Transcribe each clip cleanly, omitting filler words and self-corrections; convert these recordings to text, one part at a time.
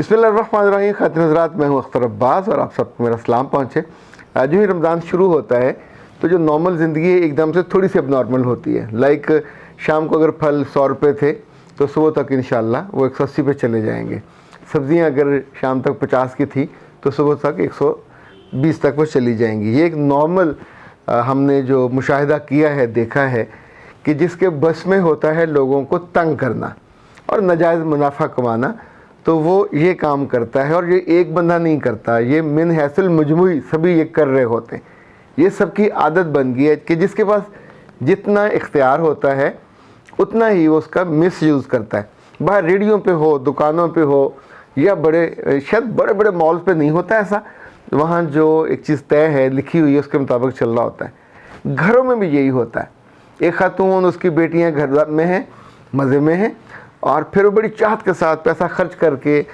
बिस्मिल्लाहिर्रहमानिर्रहीम। खातिन हज़रात, मैं हूँ अख्तर अब्बास और आप सबको मेरा सलाम पहुँचे। जो ही रमज़ान शुरू होता है तो जो नॉर्मल ज़िंदगी है एकदम से थोड़ी सी अब नॉर्मल होती है। लाइक शाम को अगर फल 100 रुपये थे तो सुबह तक इंशाल्लाह वो 180 पे चले जाएंगे। सब्ज़ियाँ अगर शाम तक 50 की थी तो सुबह तक 120 तक वो चली जाएंगी। ये एक नॉर्मल हमने जो मुशाहिदा किया है, देखा है कि जिसके बस में होता है लोगों को तंग करना और नाजायज़ मुनाफा कमाना, तो वो ये काम करता है। और ये एक बंदा नहीं करता, ये मिन हैसिल मजमुई सभी ये कर रहे होते हैं। ये सबकी आदत बन गई है कि जिसके पास जितना इख्तियार होता है उतना ही वो उसका मिस यूज़ करता है। बाहर रेडियो पे हो, दुकानों पे हो, या बड़े शायद बड़े बड़े मॉल्स पे नहीं होता ऐसा, वहाँ जो एक चीज़ तय है, लिखी हुई है, उसके मुताबिक चल रहा होता है। घरों में भी यही होता है। एक खातून, उसकी बेटियाँ घर में हैं, मज़े में हैं, और फिर वो बड़ी चाहत के साथ पैसा खर्च करके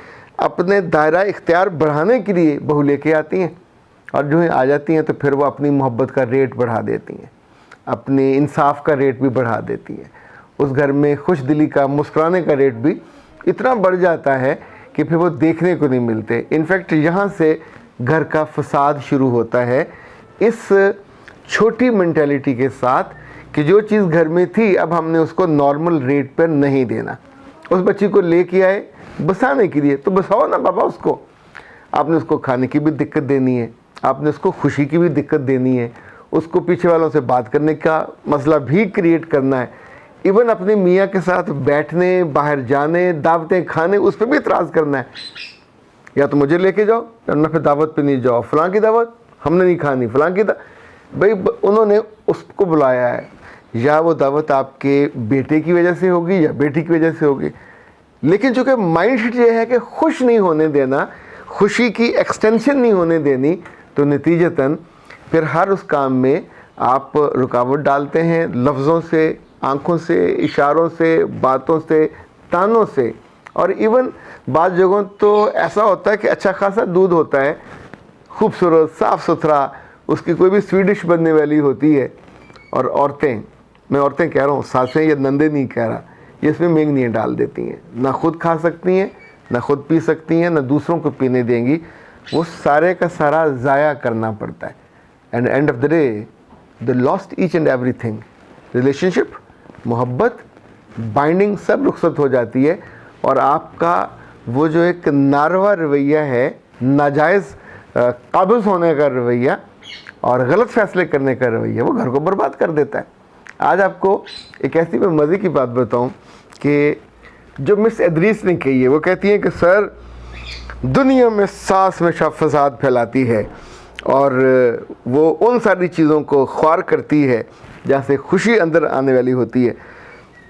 अपने दायरा इख्तियार बढ़ाने के लिए बहू लेके आती हैं, और जो है आ जाती हैं तो फिर वो अपनी मोहब्बत का रेट बढ़ा देती हैं, अपने इंसाफ का रेट भी बढ़ा देती हैं। उस घर में खुश दिली का, मुस्कुराने का रेट भी इतना बढ़ जाता है कि फिर वो देखने को नहीं मिलते। इनफैक्ट यहाँ से घर का फसाद शुरू होता है, इस छोटी मेंटालिटी के साथ कि जो चीज़ घर में थी अब हमने उसको नॉर्मल रेट पर नहीं देना। उस बच्ची को लेके आए बसाने के लिए, तो बसाओ ना बाबा उसको। आपने उसको खाने की भी दिक्कत देनी है, आपने उसको खुशी की भी दिक्कत देनी है, उसको पीछे वालों से बात करने का मसला भी क्रिएट करना है, इवन अपने मियाँ के साथ बैठने, बाहर जाने, दावतें खाने, उस पर भी इतराज़ करना है। या तो मुझे लेके जाओ, वरना फिर दावत पे नहीं जाओ, फलां की दावत हमने नहीं खानी, फलां की भाई उन्होंने उसको बुलाया है, या वो दावत आपके बेटे की वजह से होगी या बेटी की वजह से होगी। लेकिन चूँकि माइंड सेट ये है कि खुश नहीं होने देना, खुशी की एक्सटेंशन नहीं होने देनी, तो नतीजतन फिर हर उस काम में आप रुकावट डालते हैं, लफ्ज़ों से, आँखों से, इशारों से, बातों से, तानों से। और इवन बाद जगहों तो ऐसा होता है कि अच्छा खासा दूध होता है, खूबसूरत, साफ़ सुथरा, उसकी कोई भी स्वीट डिश बनने वाली होती है, और औरतें, मैं औरतें कह रहा हूँ, सासें या नंदे नहीं कह रहा, ये इसमें मेंगनियाँ डाल देती हैं। ना खुद खा सकती हैं, ना खुद पी सकती हैं, ना दूसरों को पीने देंगी। वो सारे का सारा ज़ाया करना पड़ता है। And end of the day the lost each and everything. Relationship, मोहब्बत, बाइंडिंग सब रुखसत हो जाती है, और आपका वो जो एक नारवा रवैया है, नाजायज़ काबिज़ होने का रवैया और गलत फ़ैसले करने का रवैया, वो घर को बर्बाद कर देता है। आज आपको एक ऐसी मैं मज़े की बात बताऊं कि जो मिस एड्रीस ने कही है, वो कहती हैं कि सर दुनिया में सास में फसाद फैलाती है, और वो उन सारी चीज़ों को ख्वार करती है जहाँ से खुशी अंदर आने वाली होती है।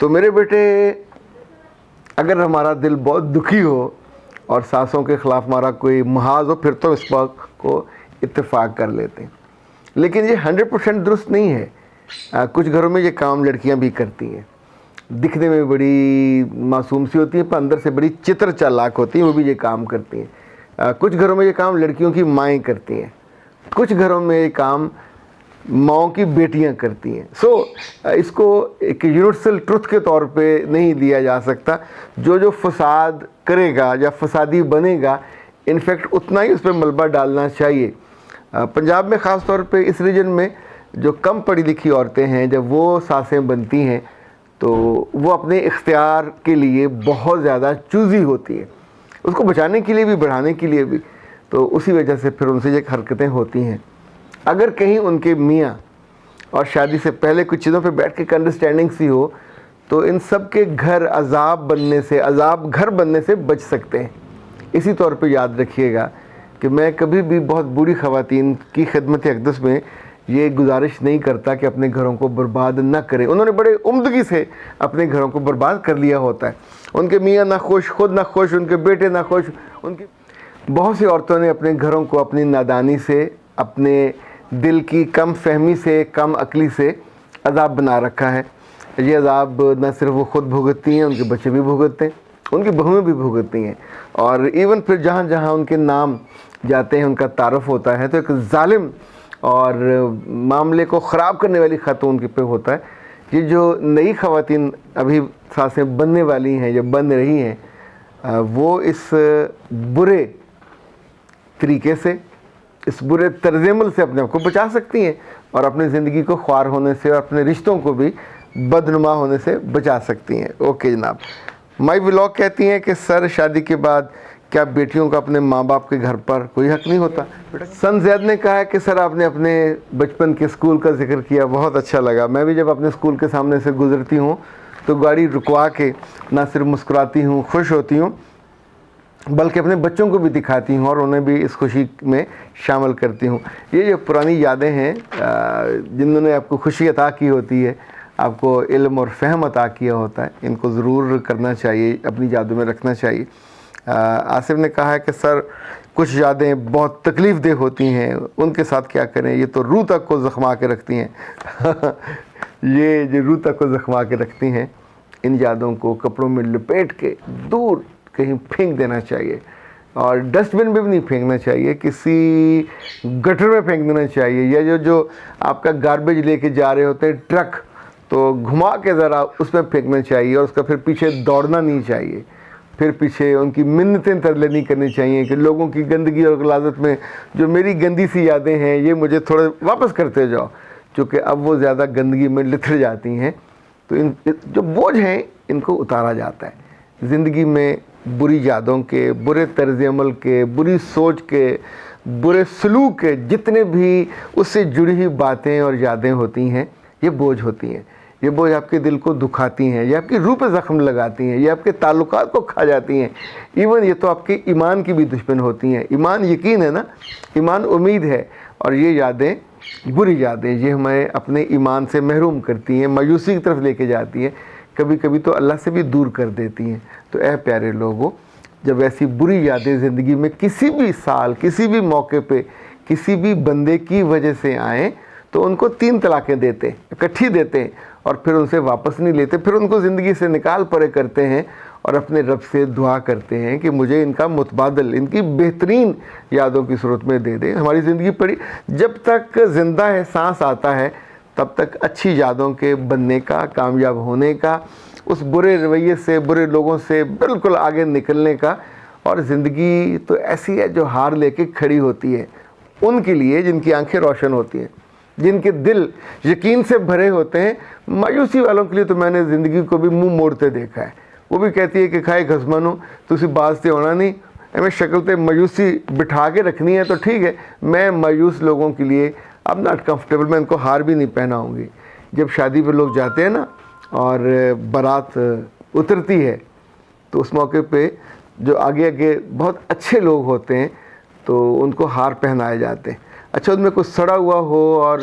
तो मेरे बेटे, अगर हमारा दिल बहुत दुखी हो और सासों के ख़िलाफ़ हमारा कोई महाज हो, फिर तो इस बात को इत्तेफाक कर लेते हैं। लेकिन ये 100% दुरुस्त नहीं है। कुछ घरों में ये काम लड़कियां भी करती हैं, दिखने में बड़ी मासूम सी होती हैं पर अंदर से बड़ी चित्र चालाक होती हैं, वो भी ये काम करती हैं। कुछ घरों में ये काम लड़कियों की माएँ करती हैं, कुछ घरों में ये काम माओं की बेटियां करती हैं। इसको एक यूनिवर्सल ट्रुथ के तौर पे नहीं लिया जा सकता। जो जो फसाद करेगा या फसादी बनेगा, इनफैक्ट उतना ही उस पर मलबा डालना चाहिए। पंजाब में ख़ास तौर पे इस रीजन में जो कम पढ़ी लिखी औरतें हैं, जब वो सासें बनती हैं तो वो अपने इख्तियार के लिए बहुत ज़्यादा चूज़ी होती है, उसको बचाने के लिए भी, बढ़ाने के लिए भी। तो उसी वजह से फिर उनसे ये हरकतें होती हैं। अगर कहीं उनके मियाँ और शादी से पहले कुछ चीज़ों पे बैठ के एक अंडरस्टैंडिंग सी हो, तो इन सब के घर अजाब बनने से, अजाब घर बनने से बच सकते हैं। इसी तौर पे याद रखिएगा कि मैं कभी भी बहुत बूढ़ी ख़वातीन की खिदमत अक़दस में ये गुजारिश नहीं करता कि अपने घरों को बर्बाद न करें। उन्होंने बड़े उम्दगी से अपने घरों को बर्बाद कर लिया होता है। उनके मियाँ ना खुश, खुद ना खुश, उनके बेटे ना खुश। उनकी बहुत सी औरतों ने अपने घरों को अपनी नादानी से, अपने दिल की कम फहमी से, कम अक्ली से अज़ाब बना रखा है। ये अज़ाब न सिर्फ वो ख़ुद भुगतती हैं, उनके बच्चे भी भुगतते हैं, उनकी बहुएँ भी भुगतती हैं। और इवन फिर जहाँ जहाँ उनके नाम जाते हैं, उनका तारफ़ होता है, तो एक ज़ालिम और मामले को ख़राब करने वाली ख़ातून के पे होता है। ये जो नई ख़वातीन अभी सासें बनने वाली हैं या बन रही हैं, वो इस बुरे तरीके से, इस बुरे तर्ज अमल से अपने आप को बचा सकती हैं और अपनी ज़िंदगी को ख्वार होने से और अपने रिश्तों को भी बदनुमा होने से बचा सकती हैं। ओके जनाब। माई व्लॉग कहती हैं कि सर शादी के बाद क्या बेटियों का अपने माँ बाप के घर पर कोई हक नहीं होता? सन जैद ने कहा है कि सर आपने अपने बचपन के स्कूल का जिक्र किया, बहुत अच्छा लगा। मैं भी जब अपने स्कूल के सामने से गुजरती हूँ तो गाड़ी रुकवा के ना सिर्फ मुस्कुराती हूँ, खुश होती हूँ, बल्कि अपने बच्चों को भी दिखाती हूँ और उन्हें भी इस खुशी में शामिल करती हूँ। ये जो पुरानी यादें हैं जिन्होंने आपको खुशी अता की होती है, आपको इल्म और फ़हम अता किया होता है, इनको ज़रूर करना चाहिए, अपनी यादों में रखना चाहिए। आसिफ ने कहा है कि सर कुछ यादें बहुत तकलीफ़ देह होती हैं, उनके साथ क्या करें, ये तो रूह तक को ज़ख्मा के रखती हैं। ये जो रूह तक को ज़ख्मा के रखती हैं, इन यादों को कपड़ों में लपेट के दूर कहीं फेंक देना चाहिए और डस्टबिन में भी नहीं फेंकना चाहिए, किसी गटर में फेंक देना चाहिए, या जो आपका गार्बेज लेके जा रहे होते हैं ट्रक, तो घुमा के ज़रा उसमें फेंकना चाहिए और उसका फिर पीछे दौड़ना नहीं चाहिए, फिर पीछे उनकी मिन्नतें तरले नहीं करनी चाहिए कि लोगों की गंदगी और गलाजत में जो मेरी गंदी सी यादें हैं ये मुझे थोड़े वापस करते जाओ, क्योंकि अब वो ज़्यादा गंदगी में लिथड़ जाती हैं। तो इन जो बोझ हैं इनको उतारा जाता है। ज़िंदगी में बुरी यादों के, बुरे तर्ज अमल के, बुरी सोच के, बुरे सलूक के जितने भी उससे जुड़ी हुई बातें और यादें होती हैं, ये बोझ होती हैं। ये बोझ आपके दिल को दुखाती हैं, ये आपकी रूह पे ज़ख्म लगाती हैं, ये आपके ताल्लुकात को खा जाती हैं। इवन ये तो आपके ईमान की भी दुश्मन होती हैं। ईमान यकीन है ना, ईमान उम्मीद है, और ये यादें, बुरी यादें, ये हमें अपने ईमान से महरूम करती हैं, मायूसी की तरफ लेके जाती हैं, कभी कभी तो अल्लाह से भी दूर कर देती हैं। तो ऐ प्यारे लोगों, जब ऐसी बुरी यादें ज़िंदगी में किसी भी साल, किसी भी मौके पे, किसी भी बंदे की वजह से आएँ, तो उनको 3 तलाक़ें देते, इकट्ठी देते हैं और फिर उनसे वापस नहीं लेते, फिर उनको ज़िंदगी से निकाल परे करते हैं और अपने रब से दुआ करते हैं कि मुझे इनका मुतबादल, इनकी बेहतरीन यादों की सूरत में दे दे। हमारी ज़िंदगी पड़ी, जब तक ज़िंदा है, सांस आता है, तब तक अच्छी यादों के बनने का, कामयाब होने का, उस बुरे रवैये से, बुरे लोगों से बिल्कुल आगे निकलने का। और ज़िंदगी तो ऐसी है जो हार लेके खड़ी होती है उनके लिए जिनकी आंखें रोशन होती हैं, जिनके दिल यकीन से भरे होते हैं। मायूसी वालों के लिए तो मैंने ज़िंदगी को भी मुंह मोड़ते देखा है। वो भी कहती है कि खाए घसमनो तुसी बाज ते होना नहीं, हमें शक्ल ते मायूसी बिठा के रखनी है, तो ठीक है, मैं मायूस लोगों के लिए अब नॉट कंफर्टेबल, मैं इनको हार भी नहीं पहनाऊँगी। जब शादी पर लोग जाते हैं ना और बारात उतरती है, तो उस मौके पे जो आगे आगे बहुत अच्छे लोग होते हैं तो उनको हार पहनाए जाते हैं। अच्छा, उनमें कुछ सड़ा हुआ हो और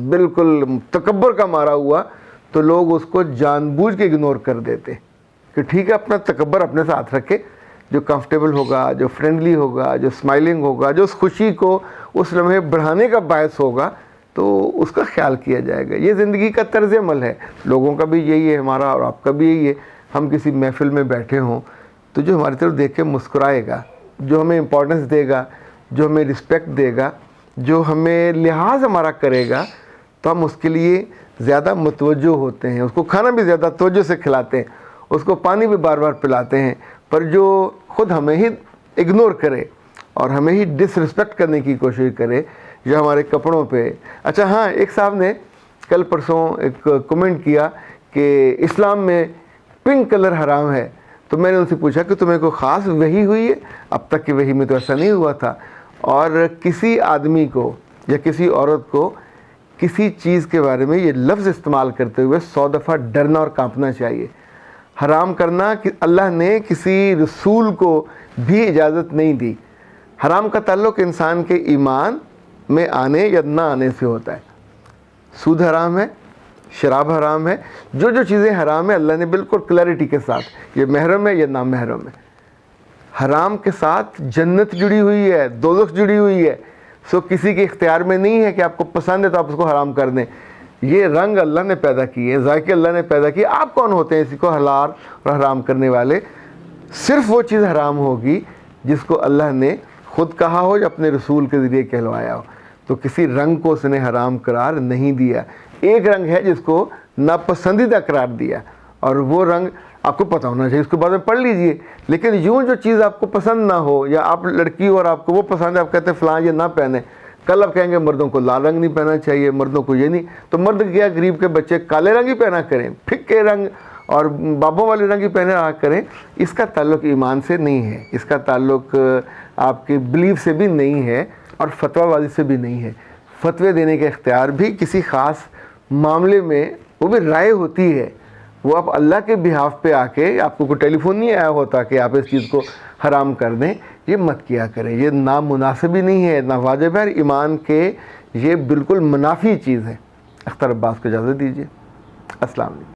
बिल्कुल तकब्बर का मारा हुआ, तो लोग उसको जानबूझ के इग्नोर कर देते कि ठीक है, अपना तकब्बर अपने साथ रखे, जो कंफर्टेबल होगा, जो फ्रेंडली होगा, जो स्माइलिंग होगा, जो उस खुशी को उस लम्हे बढ़ाने का बायस होगा, तो उसका ख्याल किया जाएगा। ये ज़िंदगी का तर्ज अमल है, लोगों का भी यही है, हमारा और आपका भी यही है। हम किसी महफिल में बैठे हों तो जो हमारी तरफ देख के मुस्कुराएगा, जो हमें इम्पोर्टेंस देगा, जो हमें रिस्पेक्ट देगा, जो हमें लिहाज हमारा करेगा, तो हम उसके लिए ज़्यादा मुतवज्जो होते हैं, उसको खाना भी ज़्यादा तवज्जो से खिलाते हैं, उसको पानी भी बार बार पिलाते हैं। पर जो ख़ुद हमें ही इग्नोर करे और हमें ही डिसरिस्पेक्ट करने की कोशिश करे, जो हमारे कपड़ों पे। अच्छा हाँ, एक साहब ने कल परसों एक कमेंट किया कि इस्लाम में पिंक कलर हराम है, तो मैंने उनसे पूछा कि तुम्हें कोई ख़ास वही हुई है? अब तक की वही में तो ऐसा नहीं हुआ था। और किसी आदमी को या किसी औरत को किसी चीज़ के बारे में ये लफ्ज़ इस्तेमाल करते हुए 100 दफ़ा डरना और कांपना चाहिए। हराम करना कि अल्लाह ने किसी रसूल को भी इजाज़त नहीं दी। हराम का ताल्लुक़ इंसान के ईमान में आने या ना आने से होता है। सूद हराम है, शराब हराम है, जो चीज़ें हराम है अल्लाह ने बिल्कुल क्लैरिटी के साथ, ये महरम है या ना महरम है। हराम के साथ जन्नत जुड़ी हुई है, दोज़ख जुड़ी हुई है। सो किसी के इख्तियार में नहीं है कि आपको पसंद है तो आप उसको हराम कर दें। ये रंग अल्लाह ने पैदा किए, ज़ायके अल्लाह ने पैदा किए। आप कौन होते हैं इसी को हलाल और हराम करने वाले? सिर्फ़ वो चीज़ हराम होगी जिसको अल्लाह ने ख़ुद कहा हो या अपने रसूल के ज़रिए कहलवाया हो। तो किसी रंग को उसने हराम करार नहीं दिया। एक रंग है जिसको नापसंदीदा करार दिया, और वो रंग آپ کو پتہ ہونا چاہیے، اس کے بعد میں پڑھ لیجئے. لیکن یوں جو چیز آپ کو پسند نہ ہو، یا آپ لڑکی اور آپ کو وہ پسند ہے، آپ کہتے ہیں فلاں یہ نہ پہنے، کل آپ کہیں گے مردوں کو لال رنگ نہیں پہننا چاہیے، مردوں کو یہ نہیں، تو مرد کیا غریب کے بچے کالے رنگ ہی پہنا کریں، پھکے رنگ اور بابوں والے رنگ ہی پہنے رہا کریں. اس کا تعلق ایمان سے نہیں ہے، اس کا تعلق آپ کے بلیف سے بھی نہیں ہے، اور فتویٰ بازی سے بھی نہیں ہے. فتوے دینے کا اختیار بھی کسی خاص معاملے میں وہ بھی رائے ہوتی ہے، وہ آپ اللہ کے بہاف پہ آ کے، آپ کو کوئی ٹیلی فون نہیں آیا ہوتا کہ آپ اس چیز کو حرام کر دیں، یہ مت کیا کریں. یہ نامناسب ہی نہیں ہے، نہ واجب ہے، ایمان کے یہ بالکل منافی چیز ہے. اختر عباس کو اجازت دیجیے. السلام علیکم.